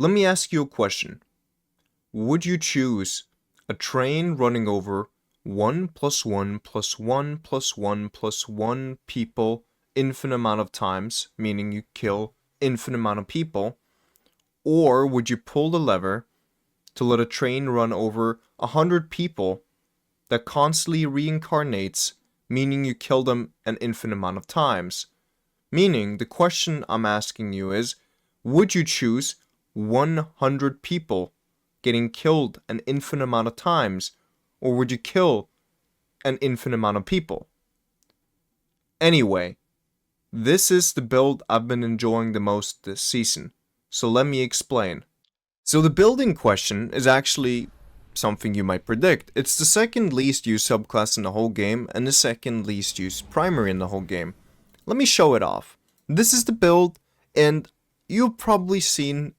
Let me ask you a question. Would you choose a train running over 1 plus 1 plus 1 plus 1 plus 1 people infinite amount of times, meaning you kill infinite amount of people, or would you pull the lever to let a train run over 100 people that constantly reincarnates, meaning you kill them an infinite amount of times? Meaning, the question I'm asking you is, would you choose 100 people getting killed an infinite amount of times, or would you kill an infinite amount of people? Anyway, this is the build I've been enjoying the most this season, so let me explain. So the build in question is actually something you might predict. It's the second least used subclass in the whole game, and the second least used primary in the whole game. Let me show it off. This is the build, and you've probably seen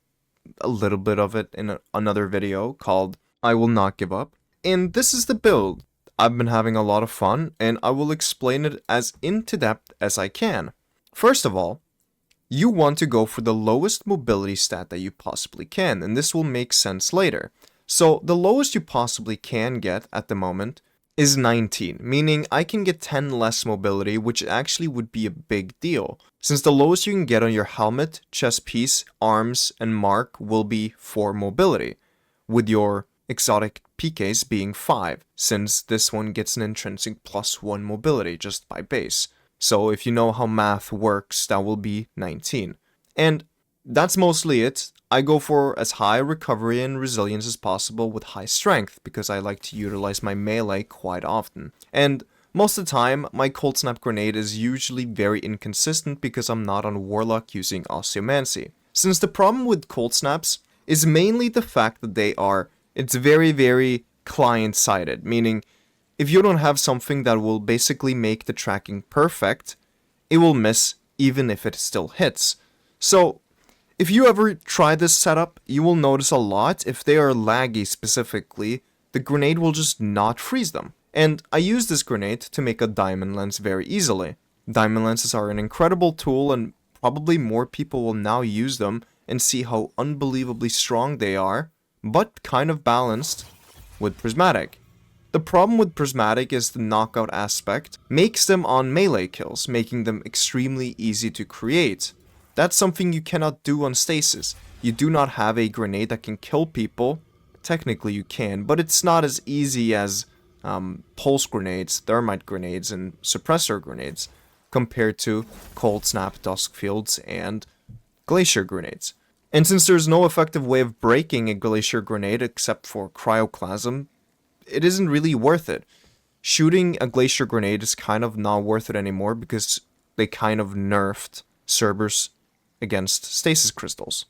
a little bit of it in another video called I Will Not Give Up. And this is the build. I've been having a lot of fun, and I will explain it as into depth as I can. First of all, you want to go for the lowest mobility stat that you possibly can, and this will make sense later. So the lowest you possibly can get at the moment is 19, meaning I can get 10 less mobility, which actually would be a big deal, since the lowest you can get on your helmet, chest piece, arms, and mark will be 4 mobility, with your exotic PKs being 5, since this one gets an intrinsic plus 1 mobility just by base. So if you know how math works, that will be 19. And that's mostly it. I go for as high recovery and resilience as possible with high strength, because I like to utilize my melee quite often. And most of the time, my Cold Snap Grenade is usually very inconsistent because I'm not on Warlock using Osteomancy. Since the problem with Cold Snaps is mainly the fact that it's very, very client-sided, meaning if you don't have something that will basically make the tracking perfect, it will miss even if it still hits. So, if you ever try this setup, you will notice a lot if they are laggy specifically, the grenade will just not freeze them. And I use this grenade to make a diamond lens very easily. Diamond lenses are an incredible tool, and probably more people will now use them and see how unbelievably strong they are, but kind of balanced with Prismatic. The problem with Prismatic is the knockout aspect makes them on melee kills, making them extremely easy to create. That's something you cannot do on Stasis. You do not have a grenade that can kill people. Technically you can, but it's not as easy as pulse grenades, thermite grenades, and suppressor grenades compared to Cold Snap, Dusk Fields, and Glacier grenades. And since there's no effective way of breaking a Glacier grenade except for Cryoclasm, it isn't really worth it. Shooting a Glacier grenade is kind of not worth it anymore because they kind of nerfed Cerberus against stasis crystals.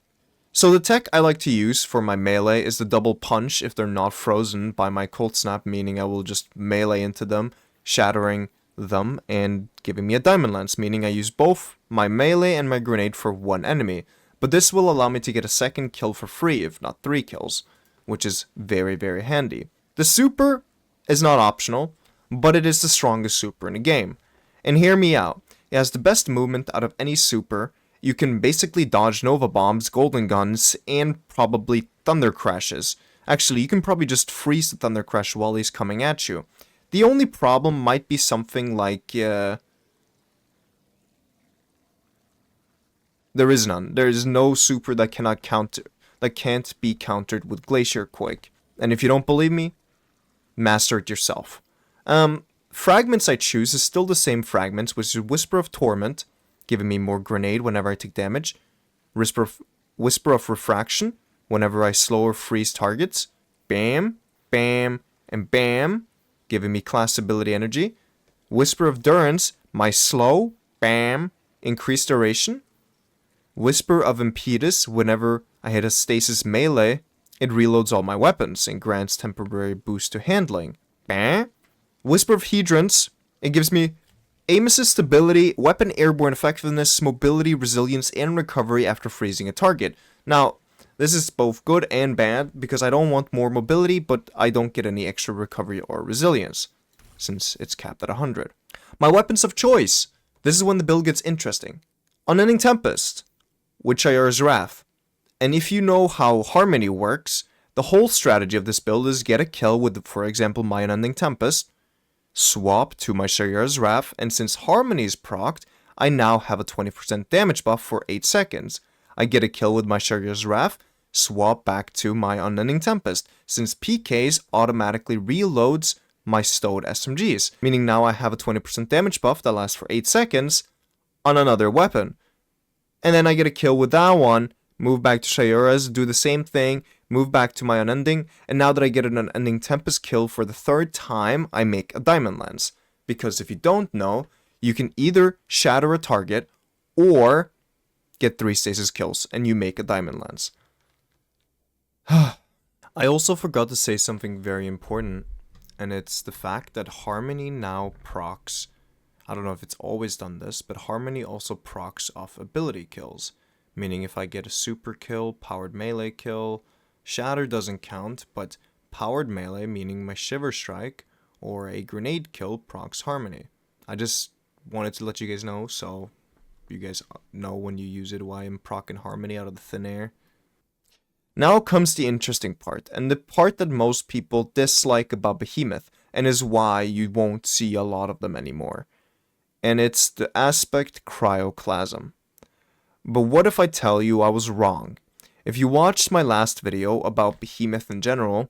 So the tech I like to use for my melee is the double punch if they're not frozen by my Cold Snap, meaning I will just melee into them, shattering them and giving me a diamond lance, meaning I use both my melee and my grenade for one enemy. But this will allow me to get a second kill for free, if not 3 kills, which is very, very handy. The super is not optional, but it is the strongest super in the game. And hear me out, it has the best movement out of any super. You can basically dodge Nova Bombs, Golden Guns, and probably Thunder Crashes. Actually, you can probably just freeze the Thunder Crash while he's coming at you. The only problem might be something like, there is none. There is no super that can't be countered with Glacier Quake. And if you don't believe me, master it yourself. Fragments I choose is still the same fragments, which is Whisper of Torment, giving me more grenade whenever I take damage. Whisper of Refraction, whenever I slow or freeze targets. Bam, bam, and bam, giving me class ability energy. Whisper of Durance, my slow, bam, increased duration. Whisper of Impetus, whenever I hit a stasis melee, it reloads all my weapons and grants temporary boost to handling. Bam. Whisper of Hydrants, it gives me aim assist stability, weapon airborne effectiveness, mobility, resilience, and recovery after freezing a target. Now, this is both good and bad because I don't want more mobility, but I don't get any extra recovery or resilience since it's capped at 100. My weapons of choice. This is when the build gets interesting. Unending Tempest, Witch Ayur's Wrath, And if you know how Harmony works, the whole strategy of this build is get a kill with, for example, my Unending Tempest, swap to my Shayura's Wrath, and since Harmony is procced, I now have a 20% damage buff for 8 seconds. I get a kill with my Shayura's Wrath, swap back to my Unending Tempest, since PKs automatically reloads my stowed SMGs, meaning now I have a 20% damage buff that lasts for 8 seconds on another weapon. And then I get a kill with that one, move back to Shayura's, do the same thing, move back to my Unending, and now that I get an Unending Tempest kill for the 3rd time, I make a Diamond Lance. Because if you don't know, you can either shatter a target or get 3 stasis kills and you make a Diamond Lance. I also forgot to say something very important, and it's the fact that Harmony now procs, I don't know if it's always done this, but Harmony also procs off ability kills. Meaning if I get a super kill, powered melee kill, shatter doesn't count, but powered melee, meaning my Shiver Strike, or a grenade kill procs Harmony. I just wanted to let you guys know, so you guys know when you use it why I'm proccing Harmony out of the thin air. Now comes the interesting part, and the part that most people dislike about Behemoth, and is why you won't see a lot of them anymore. And it's the aspect Cryoclasm. But what if I tell you I was wrong? If you watched my last video about Behemoth in general,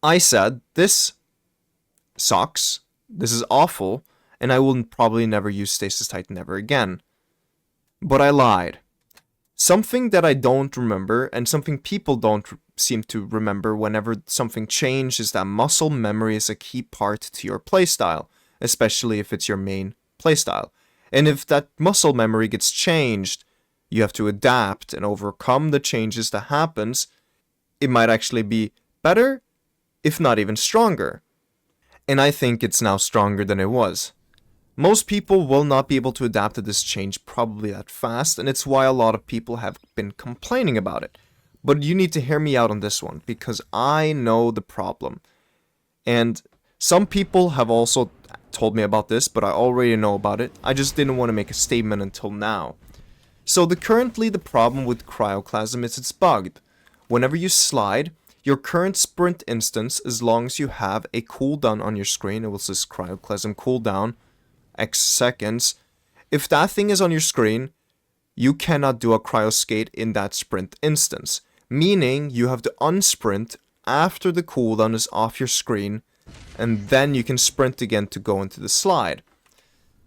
I said this sucks, this is awful, and I will probably never use Stasis Titan ever again. But I lied. Something that I don't remember, and something people don't seem to remember whenever something changes, is that muscle memory is a key part to your playstyle, especially if it's your main playstyle. And if that muscle memory gets changed, you have to adapt and overcome the changes that happens. It might actually be better, if not even stronger. And I think it's now stronger than it was. Most people will not be able to adapt to this change probably that fast, and it's why a lot of people have been complaining about it. But you need to hear me out on this one, because I know the problem. And some people have also told me about this, but I already know about it. I just didn't want to make a statement until now. So currently the problem with Cryoclasm is it's bugged. Whenever you slide, your current sprint instance, as long as you have a cooldown on your screen, it will say Cryoclasm cooldown, X seconds. If that thing is on your screen, you cannot do a cryo skate in that sprint instance. Meaning you have to unsprint after the cooldown is off your screen, and then you can sprint again to go into the slide.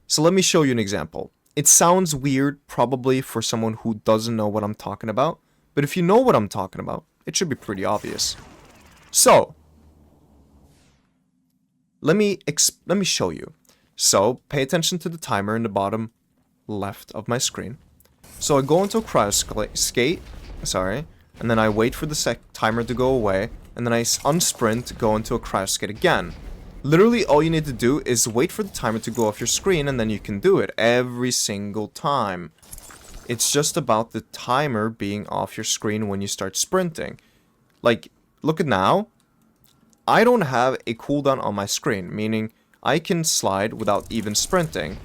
So let me show you an example. It sounds weird probably for someone who doesn't know what I'm talking about, but if you know what I'm talking about, it should be pretty obvious. So let me show you. So pay attention to the timer in the bottom left of my screen. So I go into a cryo skate, and then I wait for the timer to go away, and then I unsprint, go into a cryo skate again. Literally all you need to do is wait for the timer to go off your screen, and then you can do it every single time. It's just about the timer being off your screen when you start sprinting. Like, look at now. I don't have a cooldown on my screen, meaning I can slide without even sprinting.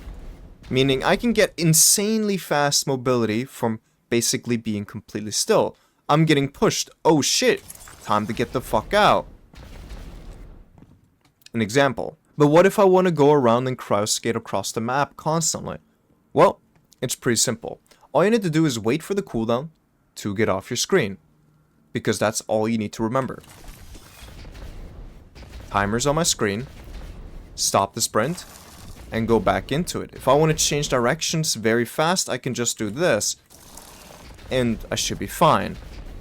Meaning I can get insanely fast mobility from basically being completely still. I'm getting pushed. Oh shit. Time to get the fuck out. An example. But what if I want to go around and cryo skate across the map constantly? Well, it's pretty simple. All you need to do is wait for the cooldown to get off your screen. Because that's all you need to remember. Timer's on my screen. Stop the sprint. And go back into it. If I want to change directions very fast, I can just do this. And I should be fine.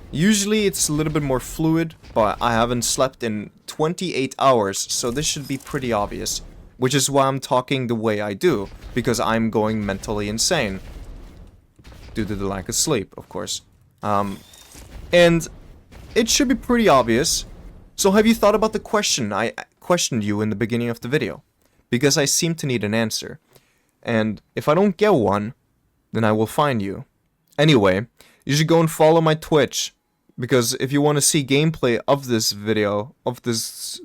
Usually it's a little bit more fluid, but I haven't slept in 28 hours, so this should be pretty obvious. Which is why I'm talking the way I do, because I'm going mentally insane. Due to the lack of sleep, of course. And it should be pretty obvious. So have you thought about the question I questioned you in the beginning of the video? Because I seem to need an answer. And if I don't get one, then I will find you. Anyway, you should go and follow my Twitch. Because if you want to see gameplay of this video, of this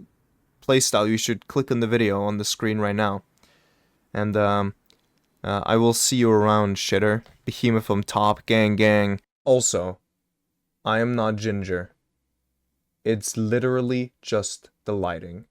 playstyle, you should click on the video on the screen right now. And I will see you around, shitter. Behemoth from top, gang gang. Also, I am not ginger. It's literally just the lighting.